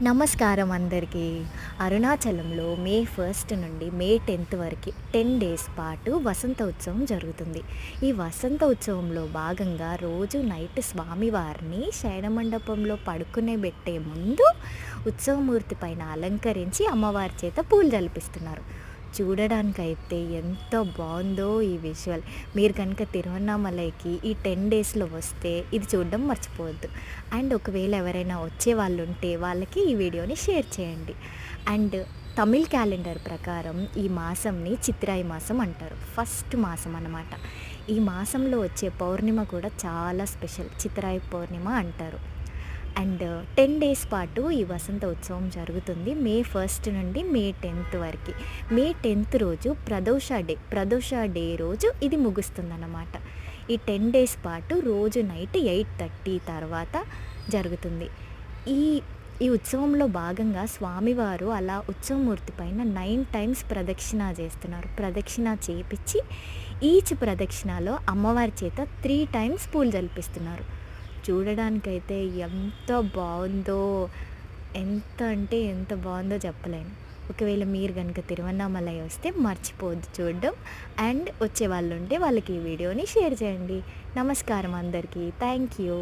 నమస్కారం అందరికీ. అరుణాచలంలో మే 1 నుండి మే 10 వరకు 10 డేస్ పాటు వసంత ఉత్సవం జరుగుతుంది. ఈ వసంత ఉత్సవంలో భాగంగా రోజు నైట్ స్వామివారిని శయన మండపంలో పడుకునేబెట్టే ముందు ఉత్సవమూర్తి పైన అలంకరించి అమ్మవారి చేత పూలు జల్పిస్తున్నారు. చూడడానికైతే ఎంత బాగుందో ఈ విజువల్. మీరు కనుక తిరువన్నామలైకి ఈ 10 డేస్‌లో వస్తే ఇది చూడడం మర్చిపోవద్దు. అండ్ ఒకవేళ ఎవరైనా వచ్చే వాళ్ళు ఉంటే వాళ్ళకి ఈ వీడియోని షేర్ చేయండి. అండ్ తమిళ్ క్యాలెండర్ ప్రకారం ఈ మాసంని చిత్రాయి మాసం అంటారు. ఫస్ట్ మాసం అన్నమాట. ఈ మాసంలో వచ్చే పౌర్ణిమ కూడా చాలా స్పెషల్. చిత్రాయి పౌర్ణిమ అంటారు. అండ్ 10 డేస్ పాటు ఈ వసంత ఉత్సవం జరుగుతుంది. మే 1 నుండి మే 10 వరకు. మే 10 రోజు ప్రదోష డే రోజు ఇది ముగుస్తుందన్నమాట. ఈ 10 డేస్ పాటు రోజు నైట్ 8:30 తర్వాత జరుగుతుంది. ఈ ఈ ఉత్సవంలో భాగంగా స్వామివారు అలా ఉత్సవమూర్తి పైన 9 టైమ్స్ ప్రదక్షిణ చేస్తున్నారు. ప్రదక్షిణ చేపిచ్చి ఈచ్ ప్రదక్షిణలో అమ్మవారి చేత 3 టైమ్స్ పూలు జల్పిస్తున్నారు. చూడడానికైతే ఎంత బాగుందో, ఎంత అంటే ఎంత బాగుందో చెప్పలేను. ఒకవేళ మీరు కనుక తిరువన్నామలై వస్తే మర్చిపోవద్దు చూడడం. అండ్ వచ్చే వాళ్ళు ఉంటే వాళ్ళకి ఈ వీడియోని షేర్ చేయండి. నమస్కారం అందరికీ. Thank you.